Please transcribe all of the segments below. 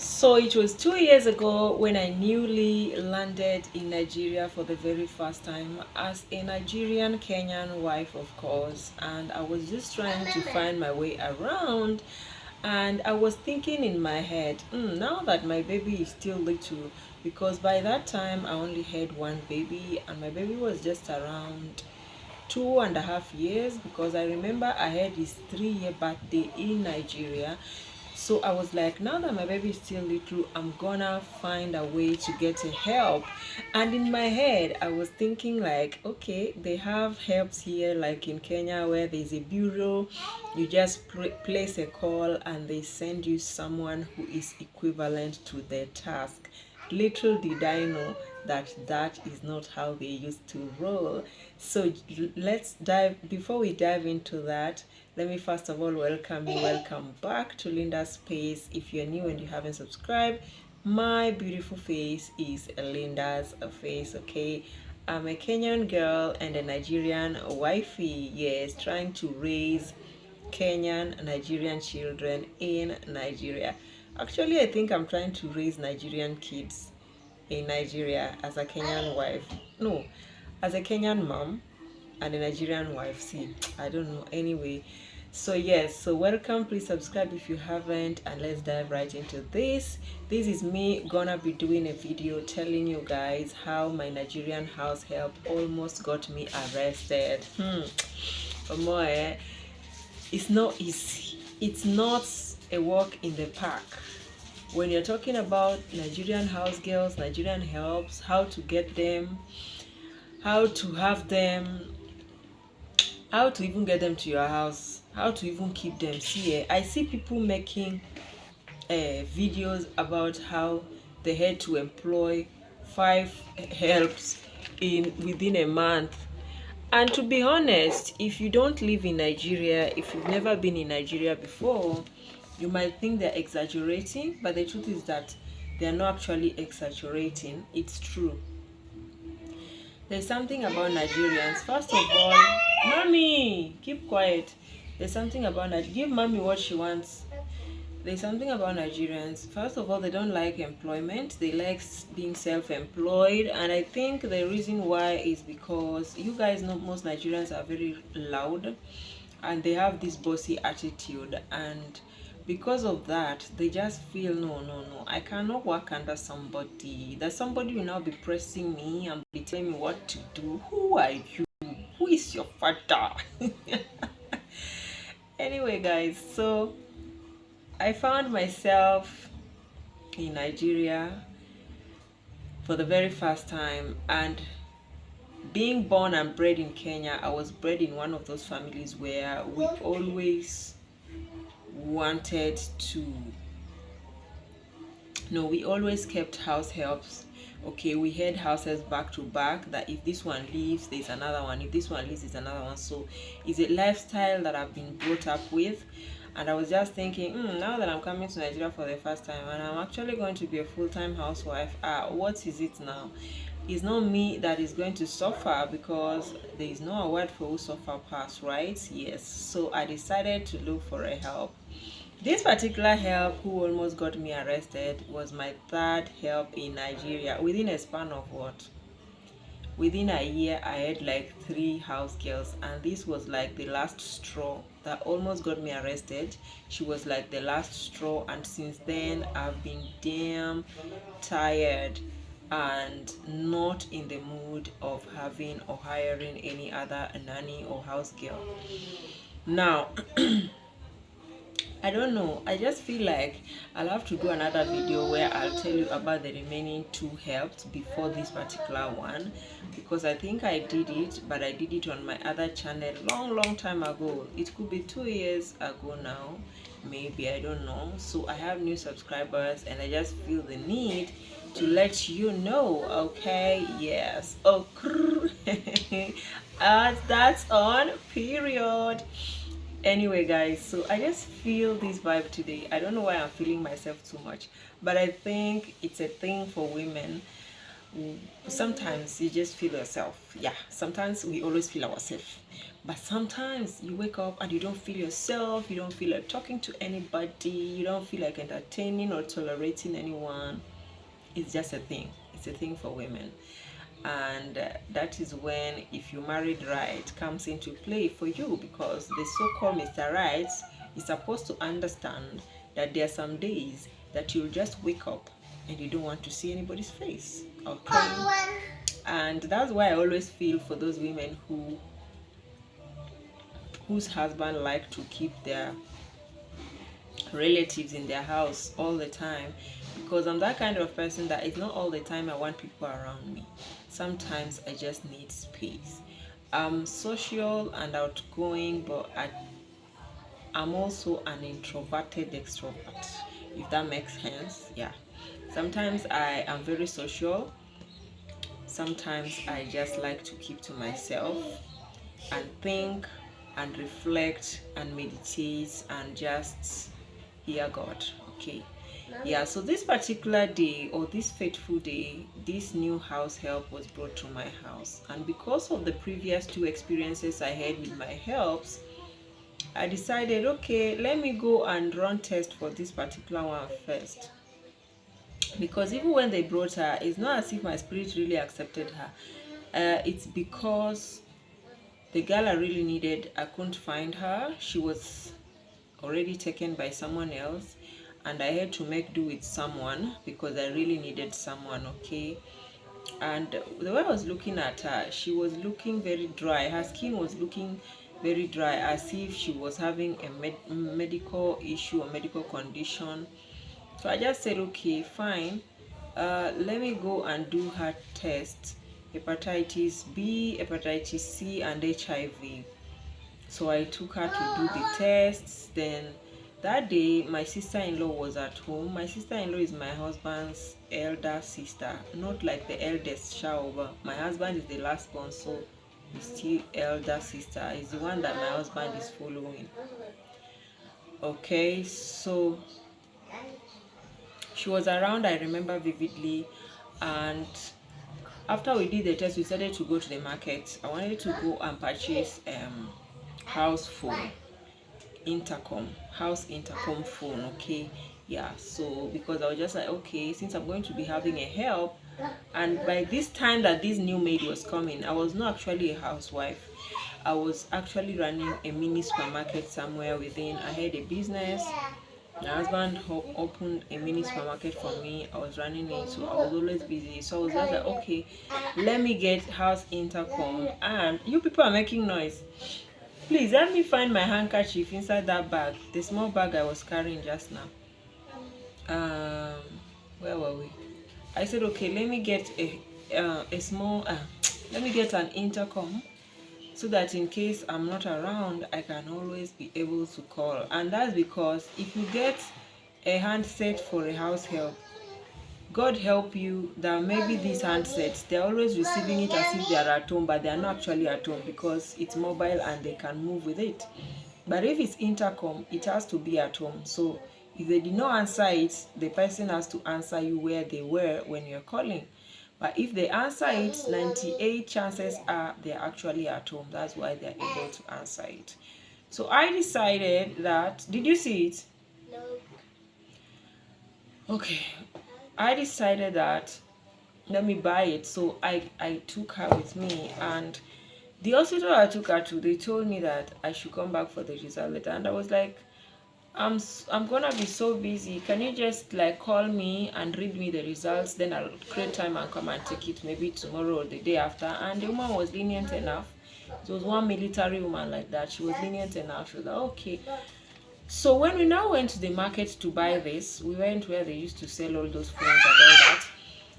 So it was 2 years ago when I newly landed in Nigeria for the very first time as a Nigerian Kenyan wife, of course, and I was just trying to find my way around. And I was thinking in my head, now that my baby is still little, because by that time I only had one baby and my baby was just around 2.5 years, because I remember I had his 3-year birthday in Nigeria. So I was like, now that my baby is still little, I'm gonna find a way to get a help. And in my head I was thinking like, okay, they have helps here like in Kenya where there's a bureau. You just place a call and they send you someone who is equivalent to their task. Little did I know that that is not how they used to roll. So let's dive, before we dive into that, let me first of all welcome back to Linda's Space. If you're new and you haven't subscribed, my beautiful face is Linda's face, okay? I'm a Kenyan girl and a Nigerian wifey, yes, trying to raise Kenyan Nigerian children in Nigeria. Actually, I think I'm trying to raise Nigerian kids in Nigeria as a Kenyan wife. No, as a Kenyan mom and a Nigerian wife. See, I don't know. Anyway, so yes, so welcome. Please subscribe if you haven't, and let's dive right into this. This is me gonna be doing a video telling you guys how my Nigerian house help almost got me arrested. Omo, it's not easy. It's not a walk in the park. When you're talking about Nigerian house girls, Nigerian helps, how to get them, how to have them, how to even get them to your house, how to even keep them. See, I see people making videos about how they had to employ 5 helps within a month. And to be honest, if you don't live in Nigeria, if you've never been in Nigeria before, you might think they're exaggerating, but the truth is that they're not actually exaggerating. It's true. There's something about Nigerians. First of all, mommy, keep quiet. There's something about give mommy what she wants. There's something about Nigerians. First of all, they don't like employment. They like being self-employed, and I think the reason why is because you guys know most Nigerians are very loud and they have this bossy attitude, and because of that they just feel no, I cannot work under somebody. That somebody will now be pressing me and be telling me what to do. Who are you? Who is your father? Anyway guys, so I found myself in Nigeria for the very first time, and being born and bred in Kenya, I was bred in one of those families where we always wanted to, no, we always kept house helps. Okay, we had houses back to back, that if this one leaves there's another one, if this one leaves there's another one. So it's a lifestyle that I've been brought up with. And I was just thinking, now that I'm coming to Nigeria for the first time and I'm actually going to be a full-time housewife, what is it now? It's not me that is going to suffer, because there is no award for who suffer pass, right? Yes. So I decided to look for a help. This particular help who almost got me arrested was my third help in Nigeria within a span of what? Within a year I had like 3 house girls, and this was like the last straw that almost got me arrested. She was like the last straw, and since then I've been damn tired and not in the mood of having or hiring any other nanny or house girl. Now I don't know, I just feel like I'll have to do another video where I'll tell you about the remaining 2 helps before this particular one, because I think I did it, but I did it on my other channel long time ago. It could be 2 years ago now, maybe, I don't know. So I have new subscribers and I just feel the need to let you know, okay? Yes. Oh, that's on period. Anyway guys, so I just feel this vibe today. I don't know why I'm feeling myself too much, but I think it's a thing for women. sometimes you just feel yourself. Yeah, sometimes we always feel ourselves, but sometimes you wake up and you don't feel yourself, you don't feel like talking to anybody, you don't feel like entertaining or tolerating anyone. It's just a thing. It's a thing for women. And that is when, if you married right, comes into play for you, because the so-called Mr. Right is supposed to understand that there are some days that you'll just wake up and you don't want to see anybody's face. Okay. And that's why I always feel for those women whose husband like to keep their relatives in their house all the time, because I'm that kind of person that it's not all the time I want people around me. Sometimes I just need space. I'm social and outgoing, but I'm also an introverted extrovert, if that makes sense. Yeah, sometimes I am very social, sometimes I just like to keep to myself and think and reflect and meditate and just hear God. Okay. Yeah, so this particular day, or this fateful day, this new house help was brought to my house, and because of the previous two experiences I had with my helps, I decided, okay, let me go and run test for this particular one first, because even when they brought her, it's not as if my spirit really accepted her. It's because the girl I really needed, I couldn't find her. She was already taken by someone else, and I had to make do with someone because I really needed someone. Okay. And the way I was looking at her, she was looking very dry. Her skin was looking very dry, as if she was having a medical issue or medical condition. So I just said, okay, fine, let me go and do her test: hepatitis B, hepatitis C, and HIV. So I took her to do the tests. Then that day, my sister-in-law was at home. My sister-in-law is my husband's elder sister, not like the eldest child, but my husband is the last born, so he's still elder sister. Is the one that my husband is following. Okay, so she was around, I remember vividly. And after we did the test, we decided to go to the market. I wanted to go and purchase house phone, house intercom phone. Okay. Yeah, so because I was just like, okay, since I'm going to be having a help, and by this time that this new maid was coming, I was not actually a housewife. I was actually running a mini supermarket somewhere within. I had a business. My husband opened a mini supermarket for me. I was running it, so I was always busy. So I was just like, okay, let me get house intercom. And you people are making noise. Please let me find my handkerchief inside that bag, the small bag I was carrying just now. Where were we? I said, okay, let me get a small let me get an intercom, so that in case I'm not around, I can always be able to call. And that's because if you get a handset for a house help, God help you that maybe these handsets, they're always receiving it as if they are at home, but they are not actually at home because it's mobile and they can move with it. But if it's intercom, it has to be at home. So if they did not answer it, the person has to answer you where they were when you're calling. But if they answer it, 98 chances are they're actually at home. That's why they're able to answer it. So I decided that, did you see it? No. Okay. I decided that let me buy it. So I took her with me, and the hospital I took her to, they told me that I should come back for the result later. And I was like, I'm gonna be so busy. Can you just like call me and read me the results? Then I'll create time and come and take it maybe tomorrow or the day after. And the woman was lenient enough. It was one military woman like that. She was lenient enough. She was like, okay. So when we now went to the market to buy this, we went where they used to sell all those phones and all that.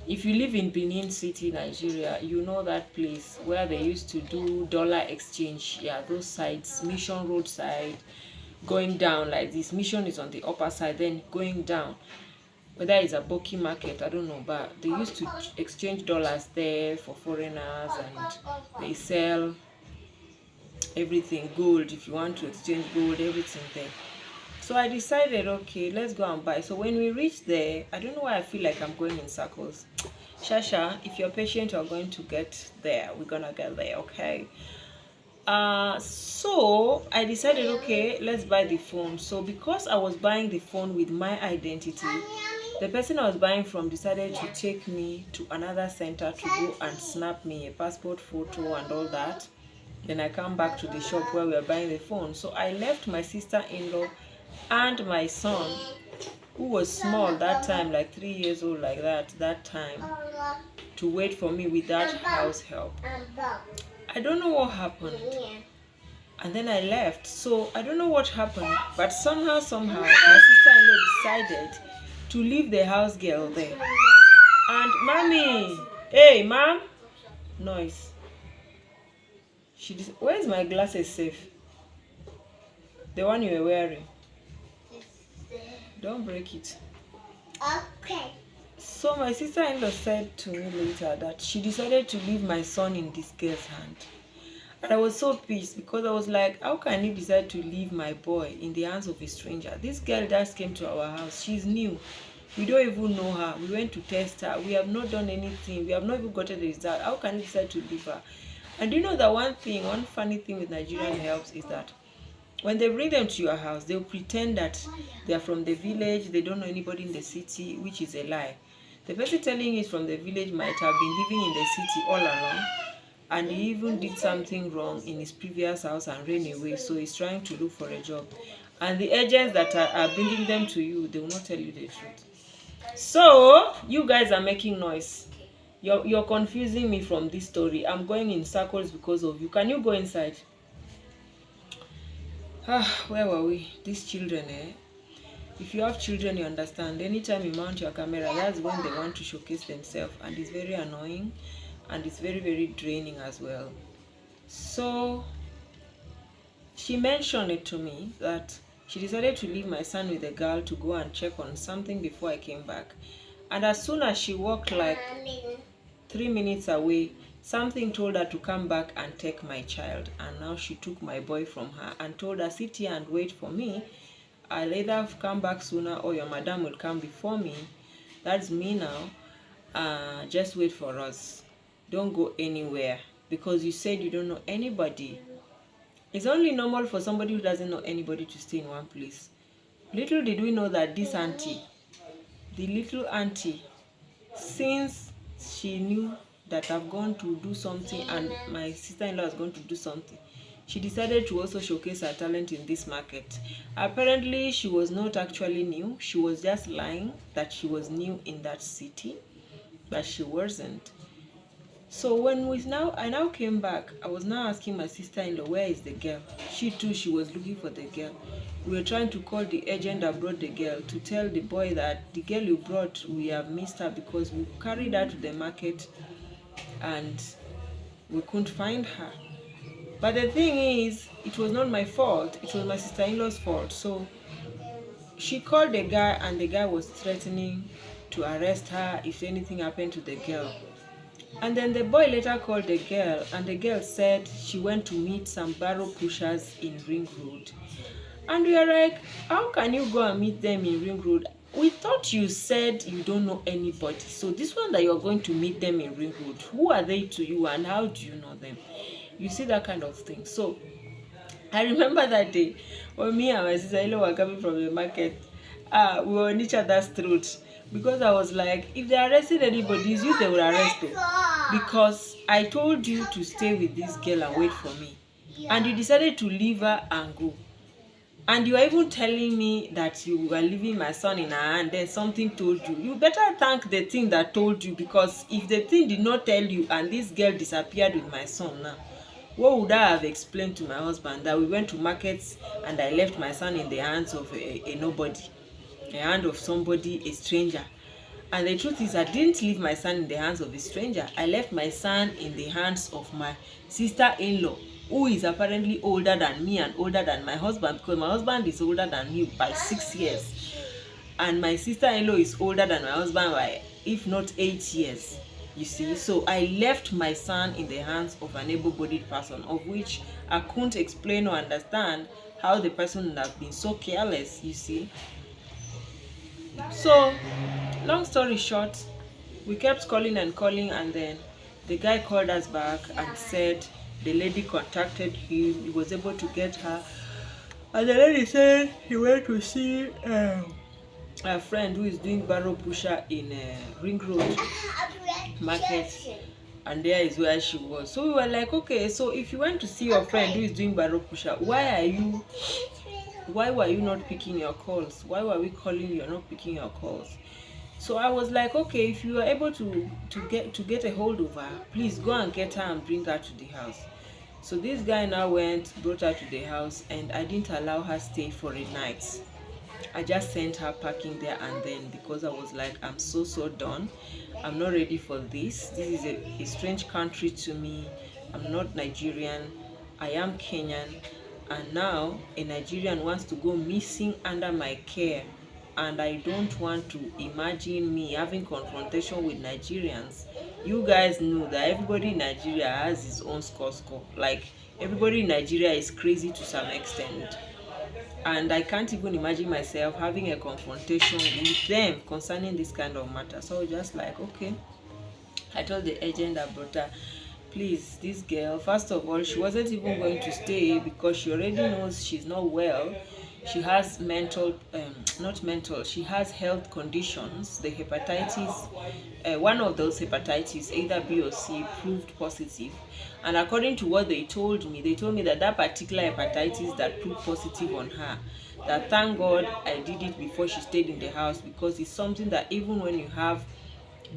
If you live in Benin City, Nigeria, you know that place where they used to do dollar exchange. Yeah, those sides, Mission Road side, going down like this. Mission is on the upper side, then going down. Whether it's a Boki market, I don't know, but they used to exchange dollars there for foreigners, and they sell everything, gold. If you want to exchange gold, everything there. So I decided, okay, let's go and buy. So when we reached there, I don't know why I feel like I'm going in circles. Shasha, if you're patient, you're going to get there. We're gonna get there, okay? So I decided, okay, let's buy the phone. So because I was buying the phone with my identity, the person I was buying from decided to take me to another center to go and snap me a passport photo and all that. Then I come back to the shop where we were buying the phone. So I left my sister-in-law and my son, who was small that time, like 3 years old, like that time, to wait for me with that house help. I don't know what happened. And then I left. So I don't know what happened, but somehow, my sister-in-law decided to leave the house girl there. And mommy, hey, mom, noise. Where's my glasses safe? The one you were wearing. Don't break it. Okay. So my sister-in-law said to me later that she decided to leave my son in this girl's hand. And I was so pissed because I was like, how can you decide to leave my boy in the hands of a stranger? This girl just came to our house. She's new. We don't even know her. We went to test her. We have not done anything. We have not even gotten the result. How can you decide to leave her? And you know that one funny thing with Nigerian helps is that when they bring them to your house, they'll pretend that they are from the village, they don't know anybody in the city, which is a lie. The person telling you is from the village might have been living in the city all along, and he even did something wrong in his previous house and ran away, so he's trying to look for a job. And the agents that are bringing them to you, they will not tell you the truth. So, you guys are making noise. You're confusing me from this story. I'm going in circles because of you. Can you go inside? Where were we? These children, If you have children, you understand. Anytime you mount your camera, that's when they want to showcase themselves. And it's very annoying. And it's very, very draining as well. So, she mentioned it to me that she decided to leave my son with a girl to go and check on something before I came back. And as soon as she walked like 3 minutes away, something told her to come back and take my child. And now she took my boy from her and told her, sit here and wait for me. I'll either come back sooner or your madam will come before me. That's me now. Just wait for us. Don't go anywhere because you said you don't know anybody. It's only normal for somebody who doesn't know anybody to stay in one place. Little did we know that this auntie, the little auntie, since she knew that I've gone to do something and my sister-in-law is going to do something, she decided to also showcase her talent in this market. Apparently, she was not actually new. She was just lying that she was new in that city, but she wasn't. So when I now came back, I was now asking my sister-in-law, where is the girl? She too, she was looking for the girl. We were trying to call the agent that brought the girl to tell the boy that the girl you brought, we have missed her because we carried her to the market and we couldn't find her. But the thing is, it was not my fault. It was my sister-in-law's fault. So she called the guy and the guy was threatening to arrest her if anything happened to the girl. And then the boy later called the girl and the girl said she went to meet some barrow pushers in Ring Road. And we are like, how can you go and meet them in Ring Road? We thought you said you don't know anybody. So this one that you're going to meet them in Ring Road, who are they to you and how do you know them? You see that kind of thing. So I remember that day when me and my sister-in-law were coming from the market, we were on each other's throat. Because I was like, if they arrested anybody, it's you they will arrest them. Because I told you to stay with this girl and wait for me. And you decided to leave her and go. And you are even telling me that you were leaving my son in her hand, then something told you. You better thank the thing that told you, because if the thing did not tell you and this girl disappeared with my son now, what would I have explained to my husband? That we went to markets and I left my son in the hands of a nobody. The hand of somebody, a stranger. And the truth is, I didn't leave my son in the hands of a stranger. I left my son in the hands of my sister-in-law, who is apparently older than me and older than my husband, because my husband is older than me by 6 years. And my sister-in-law is older than my husband by, if not 8 years. You see, so I left my son in the hands of an able-bodied person, of which I couldn't explain or understand how the person would have been so careless, you see. So, long story short, we kept calling and calling, and then the guy called us back and said the lady contacted him. He was able to get her, and the lady said he went to see a friend who is doing barrow pusher in Ring Road Market, and there is where she was. So we were like, okay, so if you went to see your friend who is doing barrow pusher, why were you not picking your calls? Why were we calling you, you're not picking your calls? So I was like, okay, if you are able to get a hold of her, please go and get her and bring her to the house. So this guy now brought her to the house, and I didn't allow her stay for a night. I just sent her packing there and then, because I was like, I'm so done. I'm not ready for this. This is a strange country to me. I'm not Nigerian. I am Kenyan. And now a Nigerian wants to go missing under my care. And I don't want to imagine me having confrontation with Nigerians. You guys know that everybody in Nigeria has his own score. Like, everybody in Nigeria is crazy to some extent. And I can't even imagine myself having a confrontation with them concerning this kind of matter. So I was just like, okay. I told the agent that brought her, please, this girl, first of all, she wasn't even going to stay because she already knows she's not well. She has she has health conditions. The hepatitis, one of those hepatitis, either B or C, proved positive. And according to what they told me that particular hepatitis that proved positive on her, that thank God I did it before she stayed in the house, because it's something that even when you have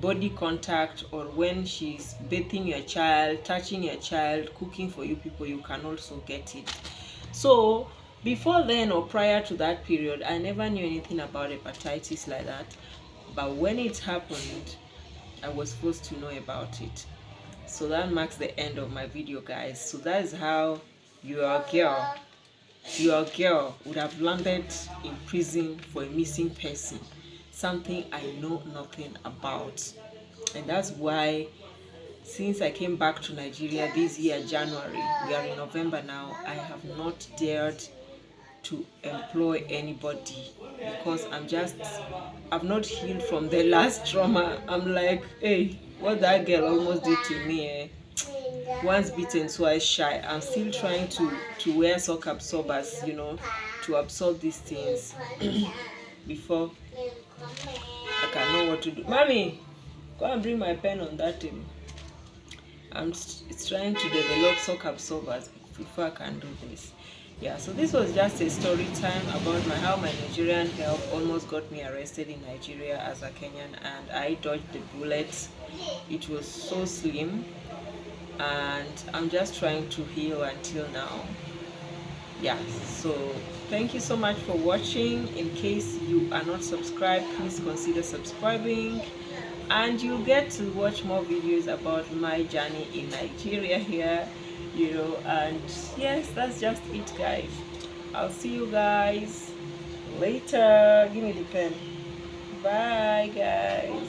body contact, or when she's bathing your child, touching your child, cooking for you people, you can also get it. So before then, or prior to that period, I never knew anything about hepatitis like that. But when it happened, I was forced to know about it. So that marks the end of my video, guys. So that is how your girl would have landed in prison for a missing person, something I know nothing about. And that's why, since I came back to Nigeria this year, January, we are in November now, I have not dared to employ anybody, because I've not healed from the last trauma. I'm like, hey, what that girl almost did to me, once bitten, twice shy. I'm still trying to wear shock absorbers, to absorb these things before I can know what to do. Mommy, go and bring my pen on that table. I'm trying to develop shock absorbers before I can do this. Yeah, so this was just a story time about how my Nigerian help almost got me arrested in Nigeria as a Kenyan, and I dodged the bullet. It was so slim, and I'm just trying to heal until now. Yeah, so thank you so much for watching. In case you are not subscribed, please consider subscribing, and you get to watch more videos about my journey in Nigeria here, and yes, that's just it, guys. I'll see you guys later. Give me the pen. Bye, guys.